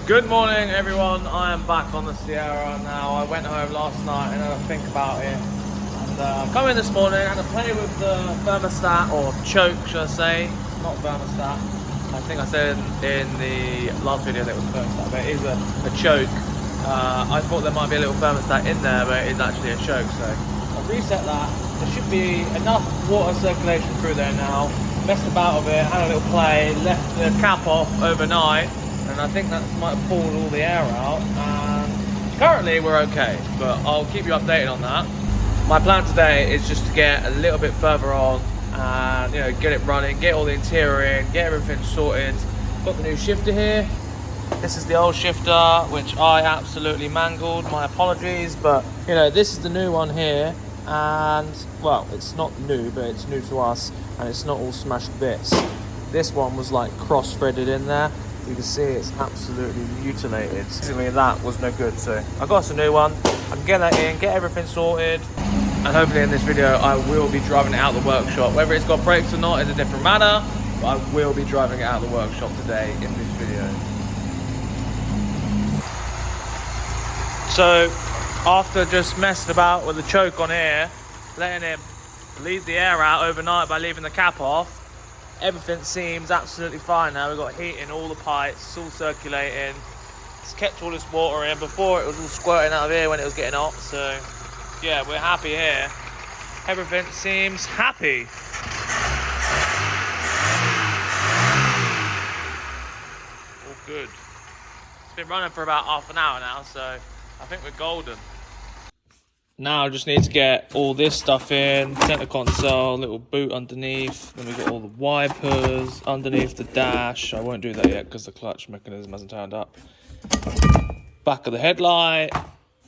Good morning everyone, I am back on the Sierra now. I went home last night and had a think about it. And come in this morning and I play with the thermostat, or choke should I say. It's not thermostat. I think I said in the last video that it was thermostat, but it is a choke. I thought there might be a little thermostat in there, but it is actually a choke. So I've reset that. There should be enough water circulation through there now. Messed about with it, had a little play, left the cap off overnight. And I think that might have pulled all the air out, and currently we're okay, but I'll keep you updated on that. My plan today is just to get a little bit further on and get it running, get all the interior in, get everything sorted. Got the new shifter here. This is the old shifter which I absolutely mangled, my apologies, but this is the new one here, and well, it's not new, but it's new to us and it's not all smashed to bits. This one was like cross-threaded in there. You can see it's absolutely mutilated. Basically that was no good, so I got us a new one. I can get that in, get everything sorted, and hopefully in this video I will be driving it out the workshop. Whether it's got brakes or not is a different matter, but I will be driving it out the workshop today in this video. So after just messing about with the choke on here, letting it lead the air out overnight by leaving the cap off, everything seems absolutely fine now. We've got heat in all the pipes, it's all circulating. It's kept all this water in. Before it was all squirting out of here when it was getting hot. So yeah, we're happy here. Everything seems happy. All good. It's been running for about half an hour now, so I think we're golden. Now I just need to get all this stuff in, center console, little boot underneath, then we've got all the wipers underneath the dash. I won't do that yet because the clutch mechanism hasn't turned up. Back of the headlight.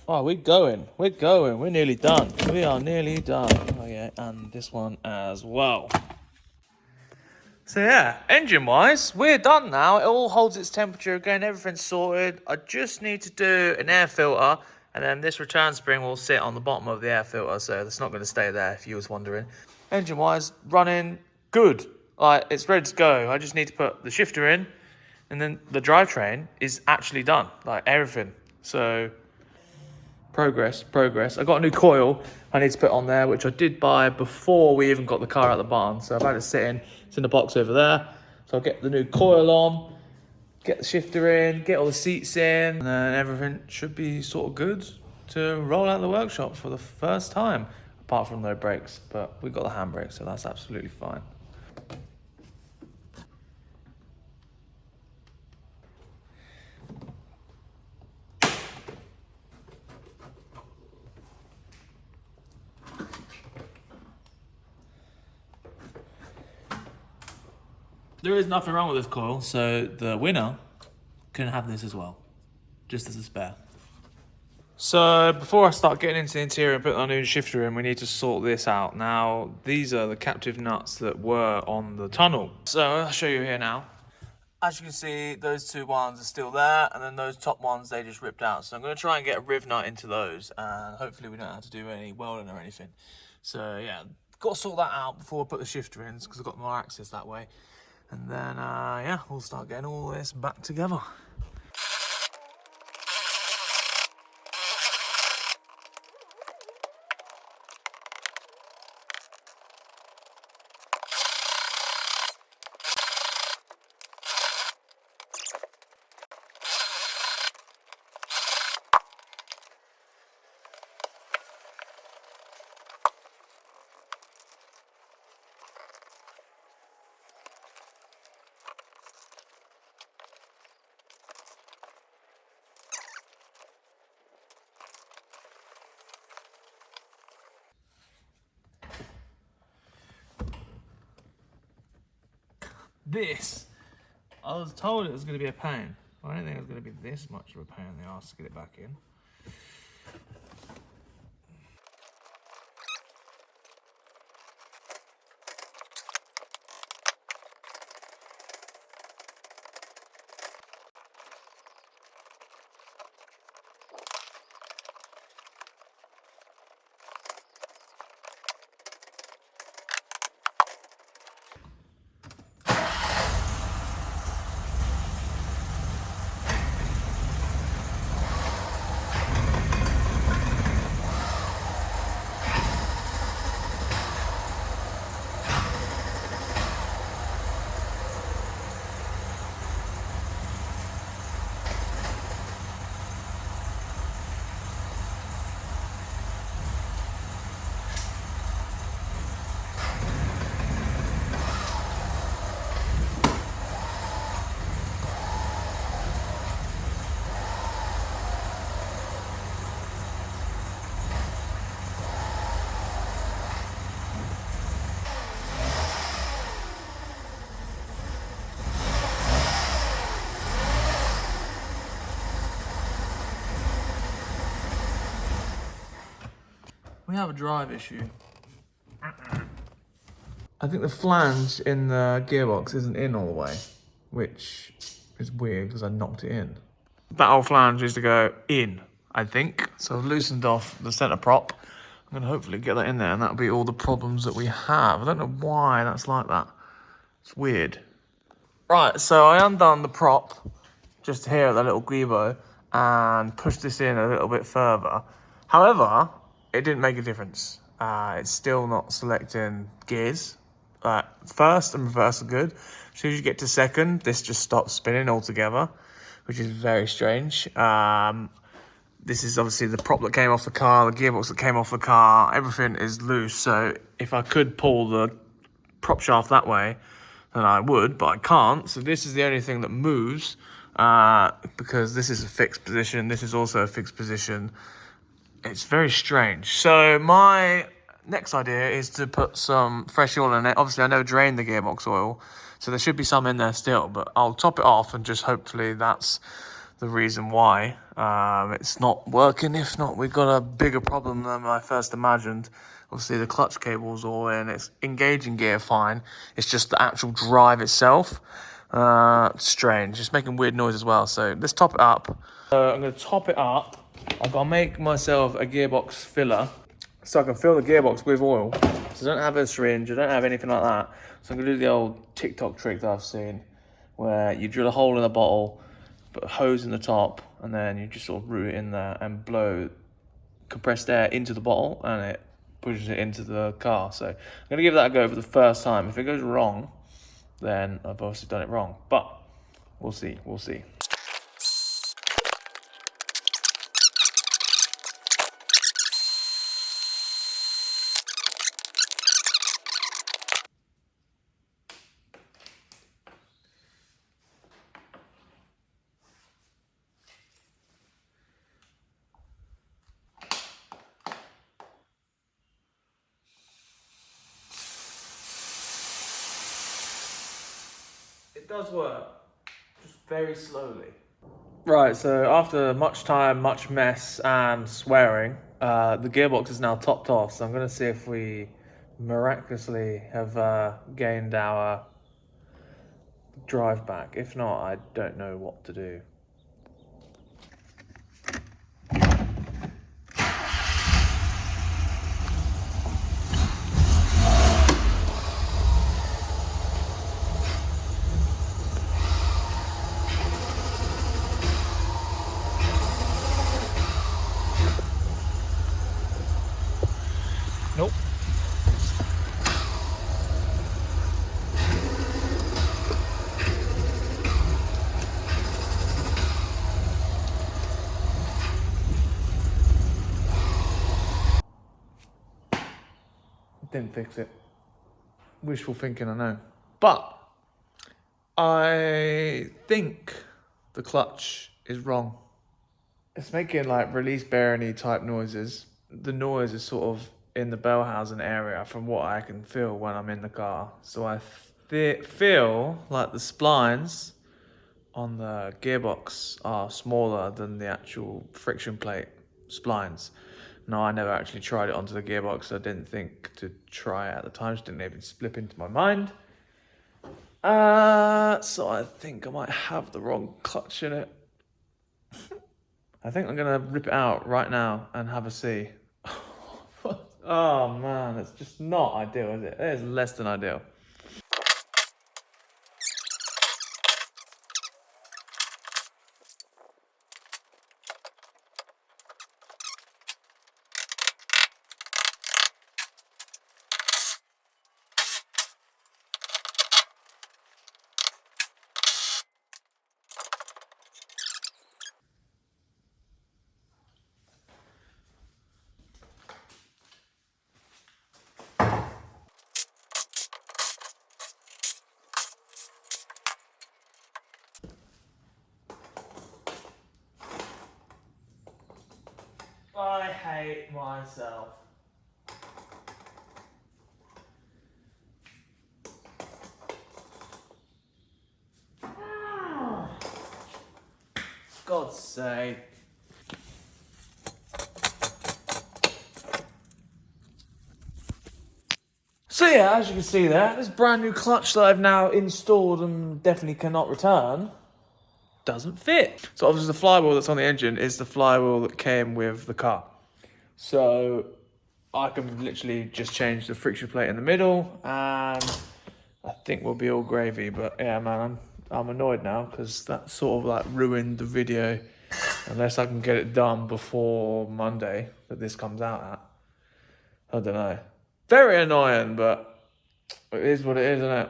Oh, we're going, we're nearly done. We are nearly done. Oh yeah, and this one as well. So yeah, engine wise, we're done now. It all holds its temperature again, everything's sorted. I just need to do an air filter. And then this return spring will sit on the bottom of the air filter, so it's not going to stay there if you was wondering. Engine-wise, running good. Like, it's ready to go. I just need to put the shifter in, and then the drivetrain is actually done. Like, everything. So, progress. I got a new coil I need to put on there, which I did buy before we even got the car out of the barn. So I've had it sitting. It's in the box over there. So I'll get the new coil on. Get the shifter in, get all the seats in, and then everything should be sort of good to roll out the workshop for the first time, apart from no brakes, but we got the handbrake, so that's absolutely fine. There is nothing wrong with this coil, so the winner can have this as well, just as a spare. So before I start getting into the interior and putting our new shifter in, we need to sort this out. Now, these are the captive nuts that were on the tunnel. So I'll show you here now. As you can see, those two ones are still there, and then those top ones, they just ripped out. So I'm going to try and get a riv nut into those, and hopefully we don't have to do any welding or anything. So yeah, got to sort that out before I put the shifter in, because I've got more access that way. And then, yeah, we'll start getting all this back together. This, I was told it was going to be a pain. I didn't think it was going to be this much of a pain in the arse to get it back in. we have a drive issue. I think the flange in the gearbox isn't in all the way, which is weird because I knocked it in. That old flange needs to go in, I think. So I've loosened off the centre prop. I'm going to hopefully get that in there, and that'll be all the problems that we have. I don't know why that's like that. It's weird. Right, so I undone the prop just here at the little greebo and pushed this in a little bit further. However, it didn't make a difference. It's still not selecting gears. First and reverse are good. As soon as you get to second, this just stops spinning altogether, which is very strange. This is obviously the prop that came off the car, the gearbox that came off the car, everything is loose. So if I could pull the prop shaft that way, then I would, but I can't. So this is the only thing that moves, because this is a fixed position. This is also a fixed position. It's very strange. So my next idea is to put some fresh oil in it. Obviously, I never drained the gearbox oil, so there should be some in there still, but I'll top it off and just hopefully that's the reason why it's not working. If not, we've got a bigger problem than I first imagined. Obviously, the clutch cable's all in. It's engaging gear fine. It's just the actual drive itself. Strange. It's making weird noise as well. So let's top it up. So I'm going to top it up. I've got to make myself a gearbox filler so I can fill the gearbox with oil. So I don't have a syringe. I don't have anything like that. So I'm going to do the old TikTok trick that I've seen where you drill a hole in the bottle, put a hose in the top, and then you just sort of root it in there and blow compressed air into the bottle, and it pushes it into the car. So I'm going to give that a go for the first time. If it goes wrong, then I've obviously done it wrong. But we'll see, we'll see. It does work, just very slowly. Right, so after much time, much mess and swearing, the gearbox is now topped off. So I'm going to see if we miraculously have gained our drive back. If not, I don't know what to do. Nope. Didn't fix it. Wishful thinking, I know. But I think the clutch is wrong. It's making like release bearing-y type noises. The noise is sort of in the Bellhausen area from what I can feel when I'm in the car. So I feel like the splines on the gearbox are smaller than the actual friction plate splines. No, I never actually tried it onto the gearbox. So I didn't think to try it at the time. Just didn't even slip into my mind. So I think I might have the wrong clutch in it. I think I'm gonna rip it out right now and have a see. Oh man, it's just not ideal, is it? It is less than ideal. I hate myself. God's sake. So yeah, as you can see there, this brand new clutch that I've now installed and definitely cannot return doesn't fit. So obviously the flywheel that's on the engine is the flywheel that came with the car. So I can literally just change the friction plate in the middle and I think we'll be all gravy. But yeah, man, I'm annoyed now because that sort of like ruined the video unless I can get it done before Monday that this comes out at. I don't know. Very annoying, but it is what it is, isn't it?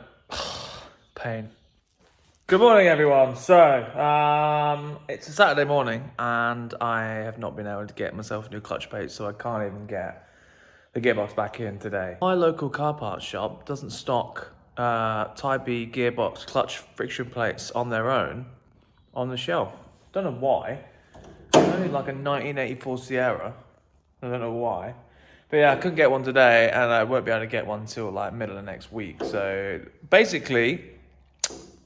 Pain. Good morning, everyone. So, it's a Saturday morning, and I have not been able to get myself a new clutch plate, so I can't even get the gearbox back in today. My local car parts shop doesn't stock Type E gearbox clutch friction plates on their own on the shelf. Don't know why. It's only like a 1984 Sierra. I don't know why. But yeah, I couldn't get one today, and I won't be able to get one until like middle of next week. So basically,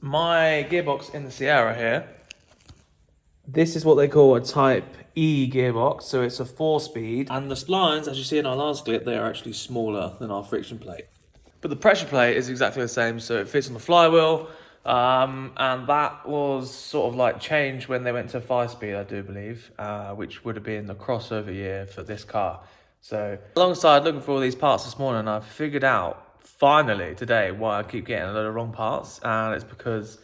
my gearbox in the Sierra here, this is what they call a Type E gearbox. So it's a 4-speed, and the splines, as you see in our last clip, they are actually smaller than our friction plate. But the pressure plate is exactly the same, so it fits on the flywheel. And that was sort of like changed when they went to 5-speed, I do believe, which would have been the crossover year for this car. So alongside looking for all these parts this morning, I figured out finally today why I keep getting a lot of wrong parts. And it's because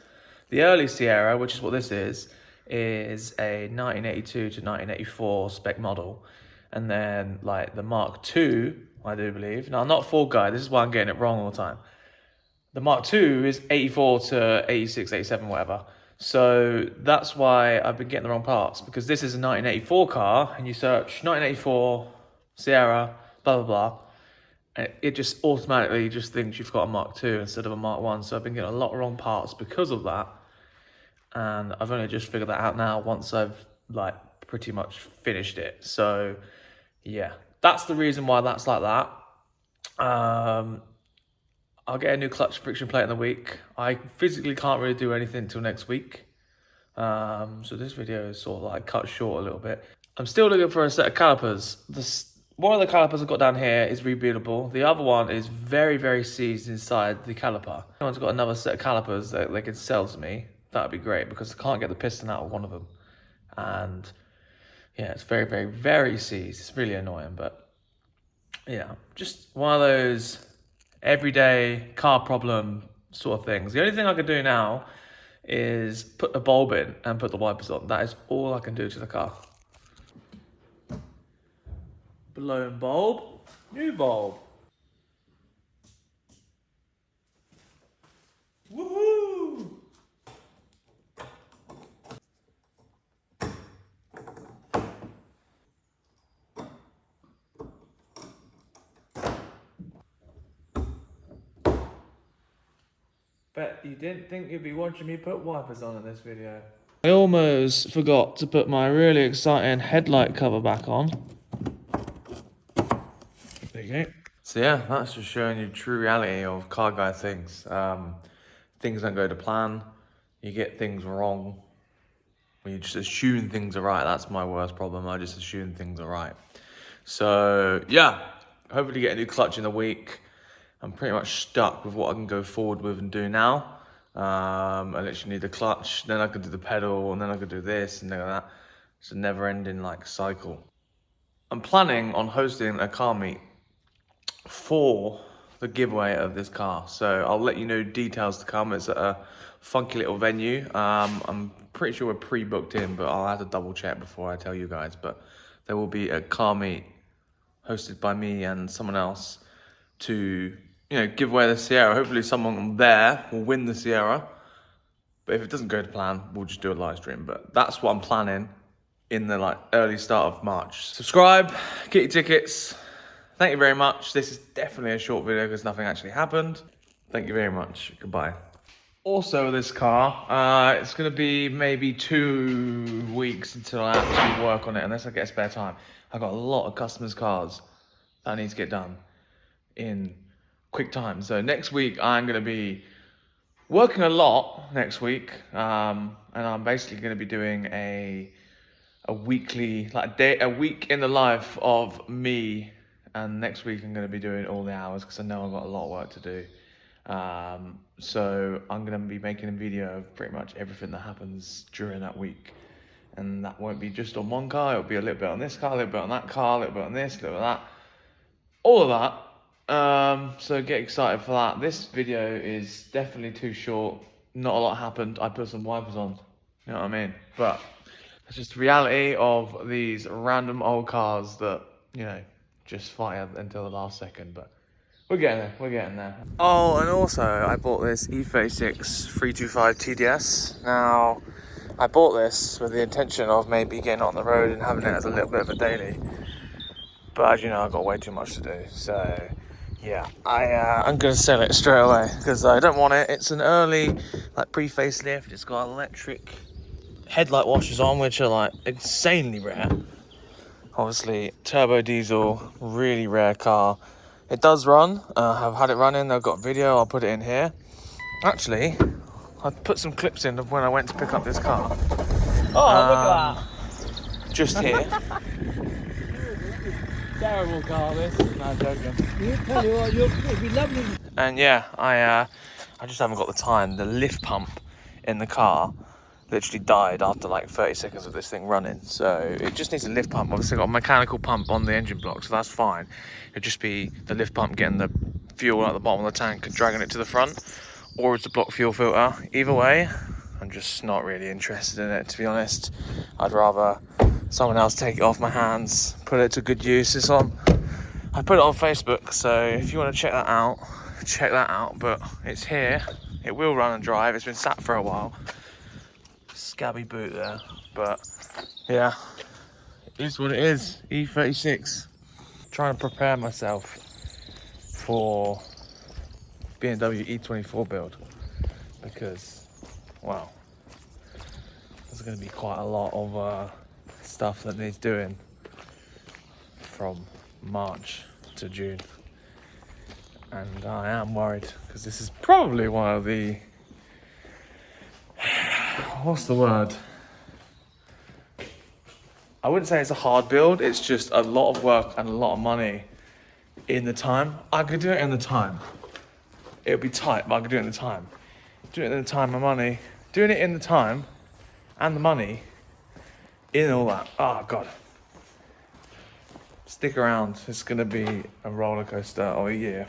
the early Sierra, which is what this is a 1982 to 1984 spec model. And then like the Mark II, I do believe. Now, I'm not a Ford guy. This is why I'm getting it wrong all the time. The Mark II is 84 to 86, 87, whatever. So that's why I've been getting the wrong parts, because this is a 1984 car, and you search 1984 Sierra, blah, blah, blah, and it just automatically just thinks you've got a Mark II instead of a Mark I. So I've been getting a lot of wrong parts because of that. And I've only just figured that out now once I've like pretty much finished it. So yeah, that's the reason why that's like that. I'll get a new clutch friction plate in the week. I physically can't really do anything until next week. So this video is sort of like cut short a little bit. I'm still looking for a set of calipers. One of the calipers I've got down here is rebuildable. The other one is very, very seized inside the caliper. If anyone's got another set of calipers that they could sell to me, that'd be great, because I can't get the piston out of one of them. And yeah, it's very, very, very seized. It's really annoying, but yeah, just one of those everyday car problem sort of things. The only thing I can do now is put a bulb in and put the wipers on. That is all I can do to the car. Blown bulb, new bulb. Woohoo! Bet you didn't think you'd be watching me put wipers on in this video. I almost forgot to put my really exciting headlight cover back on. There you go. So yeah, that's just showing you true reality of car guy things. Things don't go to plan. You get things wrong. When you just assume things are right. That's my worst problem. I just assume things are right. So yeah, hopefully get a new clutch in a week. I'm pretty much stuck with what I can go forward with and do now. I literally need the clutch, then I could do the pedal, and then I could do this and then that. It's a never-ending like cycle. I'm planning on hosting a car meet for the giveaway of this car, so I'll let you know details to come. It's at a funky little venue. I'm pretty sure we're pre-booked in, but I'll have to double check before I tell you guys. But there will be a car meet hosted by me and someone else to, you know, give away the Sierra. Hopefully someone there will win the Sierra. But if it doesn't go to plan, we'll just do a live stream. But that's what I'm planning in the like early start of March. Subscribe, get your tickets. Thank you very much. This is definitely a short video because nothing actually happened. Thank you very much. Goodbye. Also, this car, it's going to be maybe 2 weeks until I actually work on it, unless I get spare time. I've got a lot of customers' cars that I need to get done in quick time. So next week, I'm going to be working a lot next week. And I'm basically going to be doing a weekly, like a week in the life of me and next week I'm going to be doing all the hours because I know I've got a lot of work to do. So I'm going to be making a video of pretty much everything that happens during that week. And that won't be just on one car, it'll be a little bit on this car, a little bit on that car, a little bit on this, a little bit on that. All of that. So get excited for that. This video is definitely too short. Not a lot happened. I put some wipers on. You know what I mean? But it's just the reality of these random old cars that, you know, just fight until the last second. But we're getting there. We're getting there. Oh, and also I bought this E36 325 TDS. Now, I bought this with the intention of maybe getting on the road and having it as a little bit of a daily. But as you know, I've got way too much to do. So, yeah, I'm going to sell it straight away because I don't want it. It's an early, like, pre-facelift. It's got electric headlight washers on, which are, like, insanely rare. Obviously, turbo diesel, really rare car. It does run. I've had it running. I've got a video. I'll put it in here. Actually, I've put some clips in of when I went to pick up this car. Oh, look at that. Just here. Terrible car, this. No, joking. It'd be lovely. And yeah, I just haven't got the time. The lift pump in the car literally died after like 30 seconds of this thing running. So it just needs a lift pump. Obviously got a mechanical pump on the engine block, so that's fine. It'd just be the lift pump getting the fuel out the bottom of the tank and dragging it to the front, or it's a block fuel filter. Either way, I'm just not really interested in it, to be honest. I'd rather someone else take it off my hands, put it to good use. I put it on Facebook, so if you want to check that out. But it's here. It will run and drive. It's been sat for a while. Scabby boot there, but yeah, it is what it is. E36. Trying to prepare myself for BMW E24 build because, wow, there's going to be quite a lot of stuff that needs doing from March to June, and I am worried because this is probably one of the, what's the word? I wouldn't say it's a hard build, it's just a lot of work and a lot of money in the time. I could do it in the time. It would be tight, but I could do it in the time. Doing it in the time and money. Doing it in the time and the money in all that. Oh, God. Stick around. It's going to be a roller coaster of a year.